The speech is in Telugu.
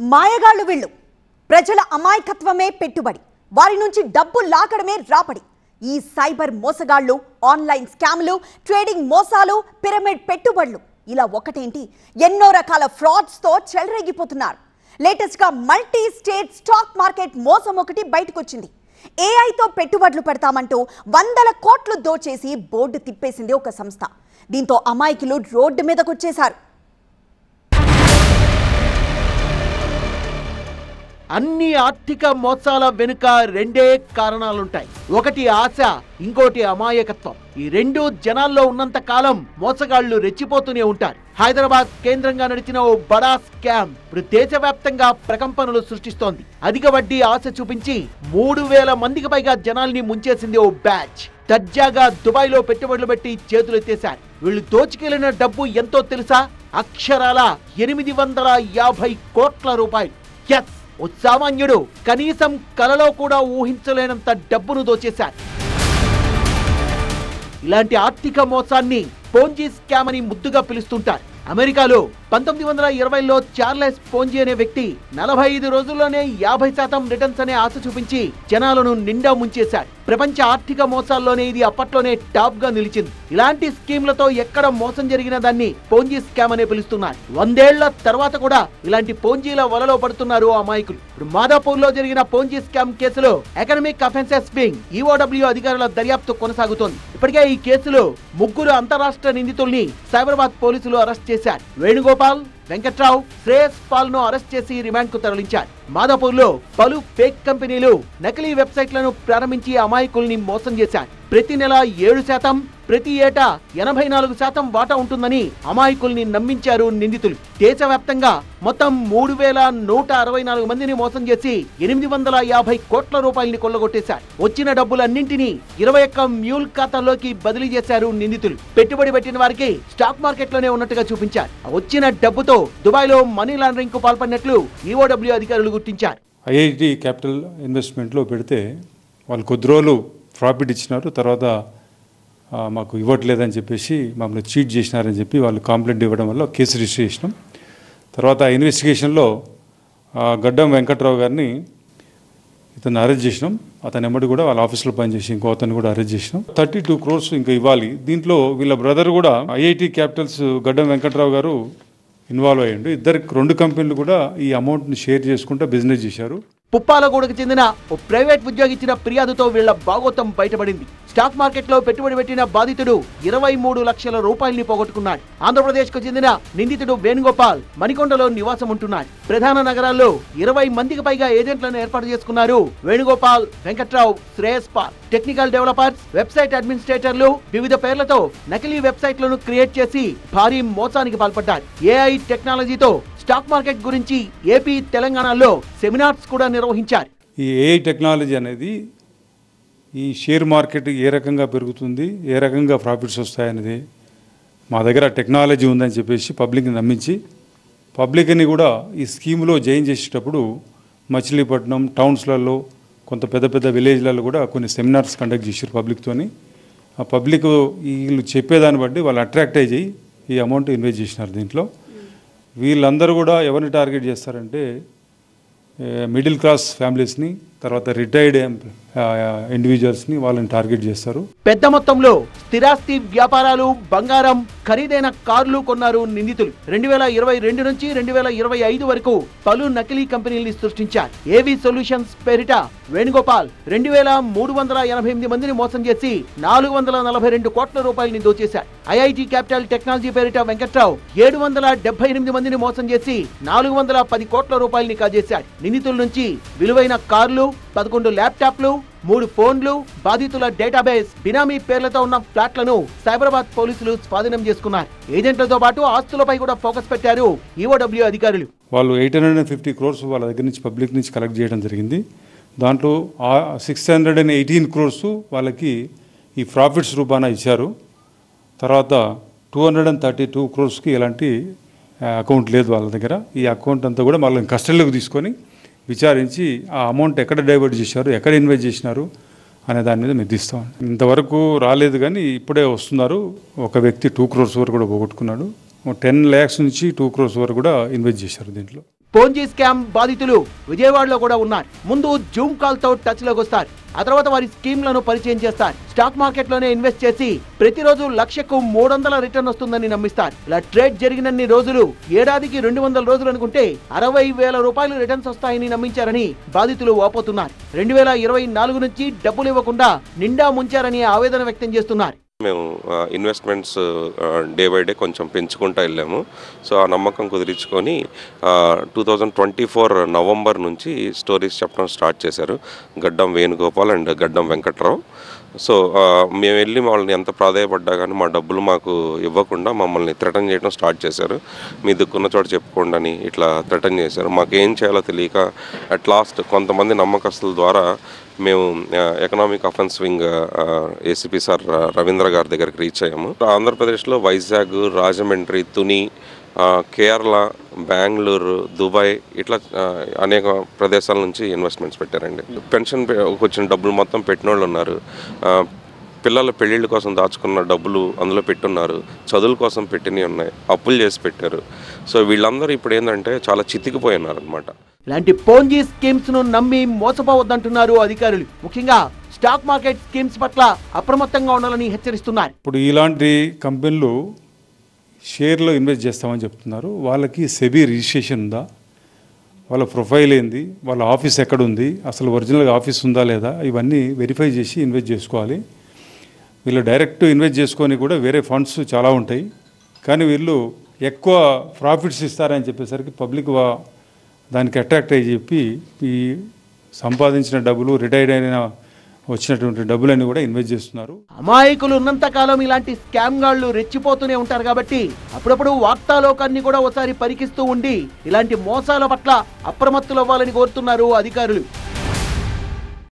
మాయగాళ్ళు వీళ్ళు. ప్రజల అమాయకత్వమే పెట్టుబడి, వారి నుంచి డబ్బు లాగడమే రాబడి. ఈ సైబర్ మోసగాళ్ళు, ఆన్లైన్ స్కామ్లు, ట్రేడింగ్ మోసాలు, పిరమిడ్ పెట్టుబడులు ఇలా ఒకటేంటి ఎన్నో రకాల ఫ్రాడ్స్ తో చెలరేగిపోతున్నారు. లేటెస్ట్ గా మల్టీ స్టేట్ స్టాక్ మార్కెట్ మోసం ఒకటి బయటకొచ్చింది. ఏఐతో పెట్టుబడులు పెడతామంటూ వందల కోట్లు దోచేసి బోర్డు తిప్పేసింది ఒక సంస్థ. దీంతో అమాయకులు రోడ్డు మీదకొచ్చేశారు. అన్ని ఆర్థిక మోసాల వెనుక రెండే కారణాలుంటాయి. ఒకటి ఆశ, ఇంకోటి అమాయకత్వం. ఈ రెండు జనాల్లో ఉన్నంత కాలం మోసగాళ్లు రెచ్చిపోతూనే ఉంటారు. హైదరాబాద్ కేంద్రంగా నడిచిన ఓ బడా స్కామ్ ఇప్పుడు దేశవ్యాప్తంగా ప్రకంపనలు సృష్టిస్తోంది. అధిక వడ్డీ ఆశ చూపించి 3000 మందికి పైగా జనాల్ని ముంచేసింది ఓ బ్యాచ్. దర్జాగా దుబాయ్ లో పెట్టుబడులు పెట్టి చేతులెత్తేశారు. వీళ్ళు దోచుకెళ్లిన డబ్బు ఎంతో తెలుసా? అక్షరాల 850 కోట్ల రూపాయలు. ఎస్, ఓ సామాన్యుడు కనీసం కలలో కూడా ఊహించలేనంత డబ్బును దోచేశారు. ఇలాంటి ఆర్థిక మోసాన్ని పోంజీ స్కామ్ అని ముద్దుగా పిలుస్తుంటారు. అమెరికాలో 1920లో చార్లెస్ పోంజీ అనే వ్యక్తి 45 రోజుల్లోనే 50% రిటర్న్స్ అనే ఆశ చూపించి జనాలను నిండా ముంచేశాడు. ప్రపంచ ఆర్థిక మోసాల్లోనే ఇది అప్పట్లోనే టాప్ గా నిలిచింది. ఇలాంటి స్కీమ్లతో ఎక్కడ మోసం జరిగిన దాన్ని పోంజీ స్కామ్ అనే పిలుస్తున్నారు. 100 ఏళ్ల తర్వాత కూడా ఇలాంటి పోంజీల వలలో పడుతున్నారు అమాయకులు. ఇప్పుడు మాదాపూర్ లో జరిగిన పోంజీ స్కామ్ కేసులో ఎకనామిక్ అఫెన్సెస్ వింగ్ EOW అధికారుల దర్యాప్తు కొనసాగుతోంది. ఇప్పటికే ఈ కేసులో 3 అంతరాష్ట్ర నిందితుల్ని సైబరాబాద్ పోలీసులు అరెస్ట్ చేశారు. వేణుగోపాల్, వెంకట్రావు, శ్రేయస్ పాల్ ను అరెస్ట్ చేసి రిమాండ్ కు తరలించారు. మాదాపూర్ లో పలు ఫేక్ కంపెనీలు నకిలీ వెబ్సైట్లను ప్రారంభించి అమాయకుల్ని మోసం చేశారు. ప్రతి నెల 7%, ప్రతి ఏటా 84% వాటా ఉంటుందని అమాయకుల్ని నమ్మించారు నిందితులు. దేశవ్యాప్తంగా మొత్తం 3164 మందిని మోసం చేసి 850 కోట్ల రూపాయలని కొల్లగొట్టేశారు. వచ్చిన డబ్బులన్నింటినీ 21 మ్యూల్ ఖాతాల్లోకి బదిలీ చేశారు నిందితులు. పెట్టుబడి పెట్టిన వారికి స్టాక్ మార్కెట్ లోనే ఉన్నట్టుగా చూపించారు. వచ్చిన డబ్బుతో దుబాయ్ లో మనీ లాండరింగ్ కు పాల్పడినట్లు EOW అధికారులు గుర్తించారు. IIT క్యాపిటల్ ఇన్వెస్ట్మెంట్ లో పెడితే వాళ్ళు కొద్ది రోజులు ప్రాఫిట్ ఇచ్చినారు. తర్వాత మాకు ఇవ్వట్లేదని చెప్పేసి మమ్మల్ని చీట్ చేసినారని చెప్పి వాళ్ళు కంప్లైంట్ ఇవ్వడం వల్ల కేసు రిజిస్టర్ చేసినాం. తర్వాత ఇన్వెస్టిగేషన్లో గడ్డం వెంకట్రావు గారిని ఇతను అరెస్ట్ చేసినాం. అతను ఎమ్మడి కూడా వాళ్ళ ఆఫీస్లో పనిచేసి ఇంకో అతను కూడా అరెస్ట్ చేసినాం. 32 crores ఇంకా ఇవ్వాలి. దీంట్లో వీళ్ళ బ్రదర్ కూడా IIT క్యాపిటల్స్ గడ్డం వెంకట్రావు గారు ఇన్వాల్వ్ అయ్యిండు. ఇద్దరికి 2 కంపెనీలు కూడా ఈ అమౌంట్ని షేర్ చేసుకుంటూ బిజినెస్ చేశారు. పుప్పాలగూడకు చెందిన ఓ ప్రైవేట్ ఉద్యోగి ఇచ్చిన ఫిర్యాదుతో వీళ్ల భాగోతం బయటపడింది. స్టాక్ మార్కెట్ లో పెట్టుబడి పెట్టిన బాధితుడు 23 లక్షల రూపాయల్ని పోగొట్టుకున్నాడు. ఆంధ్రప్రదేశ్ కు చెందిన నిందితుడు వేణుగోపాల్ మణికొండలో నివాసం ఉంటున్నాడు. ప్రధాన నగరాల్లో 20 మందికి పైగా ఏజెంట్లను ఏర్పాటు చేసుకున్నారు Venugopal, Venkatrao, Shreyas Paul. Technical developers, website అడ్మినిస్ట్రేటర్లు వివిధ పేర్లతో నకిలీ వెబ్సైట్లను క్రియేట్ చేసి భారీ మోసానికి పాల్పడ్డారు. AI టెక్నాలజీతో స్టాక్ మార్కెట్ గురించి ఏపీ, తెలంగాణలో సెమినార్స్ కూడా నిర్వహించారు. ఈ AI టెక్నాలజీ అనేది ఈ షేర్ మార్కెట్ ఏ రకంగా పెరుగుతుంది, ఏ రకంగా ప్రాఫిట్స్ వస్తాయనేది మా దగ్గర టెక్నాలజీ ఉందని చెప్పేసి పబ్లిక్ని నమ్మించి పబ్లిక్ని కూడా ఈ స్కీమ్లో జాయిన్ చేసేటప్పుడు మచిలీపట్నం టౌన్స్లలో కొంత పెద్ద పెద్ద విలేజ్లలో కూడా కొన్ని సెమినార్స్ కండక్ట్ చేశారు పబ్లిక్తోని. ఆ పబ్లిక్ వీళ్ళు చెప్పేదాన్ని బట్టి వాళ్ళు అట్రాక్ట్ అయ్యి ఈ అమౌంట్ ఇన్వెస్ట్ చేసినారు. దీంట్లో వీళ్ళందరూ కూడా ఎవరిని టార్గెట్ చేస్తారంటే మిడిల్ క్లాస్ ఫ్యామిలీస్ని, తర్వాత రిటైర్డ్ ఇండివిజువల్స్ని వాళ్ళని టార్గెట్ చేస్తారు. పెద్ద మొత్తంలో స్థిరాస్తి వ్యాపారాలు, బంగారం, ఖరీదైన కార్లు కొన్నారు నిందితులు. 2022 నుంచి 2025 వరకు పలు నకిలీ కంపెనీల్ని సృష్టించారు. ఏవి సొల్యూషన్స్ పేరిట వేణుగోపాల్ 2388 మందిని మోసం చేసి 442 కోట్ల రూపాయలని దోచేశారు. IIT క్యాపిటల్ టెక్నాలజీ పేరిట వెంకట్రావు 778 మందిని మోసం చేసి 410 కోట్ల రూపాయలని కాజేశాడు. నిందితుల నుంచి విలువైన కార్లు, 11 ల్యాప్టాప్లు, 3 ఫోన్లు, బాధితుల డేటాబేస్, బినామీ పేర్లతో ఉన్న ఫ్లాట్లను సైబరాబాద్ పోలీసులు స్వాధీనం చేసుకున్నారు. ఏజెంట్లతో పాటు ఆస్తులపై కూడా ఫోకస్ పెట్టారు EOW అధికారులు. వాళ్ళు 850 crores వాళ్ళ దగ్గర నుంచి పబ్లిక్ నుంచి కలెక్ట్ చేయడం జరిగింది. దాంట్లో 618 crores వాళ్ళకి ఈ ప్రాఫిట్స్ రూపాన ఇచ్చారు. తర్వాత 232 crores ఎలాంటి అకౌంట్ లేదు వాళ్ళ దగ్గర. ఈ అకౌంట్ అంతా కూడా వాళ్ళని కస్టడీలోకి తీసుకొని విచారించి ఆ అమౌంట్ ఎక్కడ డైవర్ట్ చేశారు, ఎక్కడ ఇన్వెస్ట్ చేసినారు అనే దాని మీద నిర్దిస్తాం. ఇంతవరకు రాలేదు కానీ ఇప్పుడే వస్తున్నారు. ఒక వ్యక్తి 2 crores వరకు కూడా పోగొట్టుకున్నాడు. 10 lakhs నుంచి 2 crores వరకు కూడా ఇన్వెస్ట్ చేశారు దీంట్లో. పోంజీ స్కామ్ బాధితులు విజయవాడలో కూడా ఉన్నారు. ముందు జూమ్ కాల్ తో టచ్ లోకి వస్తారు. ఆ తర్వాత వారి స్కీమ్లను పరిచయం చేస్తారు. స్టాక్ మార్కెట్ లోనే ఇన్వెస్ట్ చేసి ప్రతిరోజు 1,00,000కు 300 రిటర్న్ వస్తుందని నమ్మిస్తారు. ఇలా ట్రేడ్ జరిగినన్ని రోజులు ఏడాదికి 200 రోజులు అనుకుంటే 60,000 రూపాయలు రిటర్న్స్ వస్తాయని నమ్మించారని బాధితులు వాపోతున్నారు. 2024 నుంచి డబ్బులు ఇవ్వకుండా నిండా ముంచారని ఆవేదన వ్యక్తం చేస్తున్నారు. మేము ఇన్వెస్ట్మెంట్స్ డే బై డే కొంచెం పెంచుకుంటూ వెళ్ళాము. సో ఆ నమ్మకం కుదిరించుకొని 2024 నవంబర్ నుంచి స్టోరీస్ చెప్పడం స్టార్ట్ చేశారు గడ్డం వేణుగోపాల్ అండ్ గడ్డం వెంకట్రావు. సో మేము వెళ్ళి వాళ్ళని ఎంత ప్రాధాయపడ్డా కానీ మా డబ్బులు మాకు ఇవ్వకుండా మమ్మల్ని థ్రెటన్ చేయడం స్టార్ట్ చేశారు. మీ దిక్కున్న చోట చెప్పుకోండి అని ఇట్లా థ్రెటన్ చేశారు. మాకేం చేయాలో తెలియక అట్ లాస్ట్ కొంతమంది నమ్మకస్తుల ద్వారా మేము economic offence wing ACP sir Ravindra గారి దగ్గరికి రీచ్ అయ్యాము. ఆంధ్రప్రదేశ్లో వైజాగ్, రాజమండ్రి, తుని, కేరళ, బెంగళూరు, దుబాయ్ ఇట్లా అనేక ప్రదేశాల నుంచి ఇన్వెస్ట్మెంట్స్ పెట్టారండి. పెన్షన్ వచ్చిన డబ్బులు మొత్తం పెట్టిన వాళ్ళు ఉన్నారు. పిల్లల పెళ్ళిళ్ళ కోసం దాచుకున్న డబ్బులు అందులో పెట్టున్నారు. చదువుల కోసం పెట్టినవి ఉన్నాయి. అప్పులు చేసి పెట్టారు. సో వీళ్ళందరూ ఇప్పుడు ఏంటంటే చాలా చితికిపోయి ఉన్నారనమాట. ఇలాంటి పోంజీ స్కీమ్స్ ను నమ్మి మోసపోవద్దంటున్నారు అధికారులు. ముఖ్యంగా స్టాక్ మార్కెట్ స్కీమ్స్ పట్ల అప్రమత్తంగా ఉండాలని హెచ్చరిస్తున్నారు. ఇప్పుడు ఇలాంటి కంపెనీలు షేర్లో ఇన్వెస్ట్ చేస్తామని చెప్తున్నారు. వాళ్ళకి సెబీ రిజిస్ట్రేషన్ ఉందా, వాళ్ళ ప్రొఫైల్ ఏంది, వాళ్ళ ఆఫీస్ ఎక్కడ ఉంది, అసలు ఒరిజినల్గా ఆఫీస్ ఉందా లేదా, ఇవన్నీ వెరిఫై చేసి ఇన్వెస్ట్ చేసుకోవాలి. వీళ్ళు డైరెక్ట్ ఇన్వెస్ట్ చేసుకొని కూడా వేరే ఫండ్స్ చాలా ఉంటాయి. కానీ వీళ్ళు ఎక్కువ ప్రాఫిట్స్ ఇస్తారని చెప్పేసరికి పబ్లిక్ దానికి అట్రాక్ట్ అయ్యి చెప్పి ఈ సంపాదించిన డబ్బులు, రిటైర్డ్ అయిన వచ్చినటువంటి డబ్బులన్నీ కూడా ఇన్వెస్ట్ చేస్తున్నారు. అమాయకులు ఉన్నంత కాలం ఇలాంటి స్కామ్ గాళ్లు రెచ్చిపోతూనే ఉంటారు కాబట్టి అప్పుడప్పుడు వార్తాలోకాన్ని కూడా ఒకసారి పరికిస్తూ ఉండి ఇలాంటి మోసాల పట్ల అప్రమత్తులు అవ్వాలని కోరుతున్నారు అధికారులు.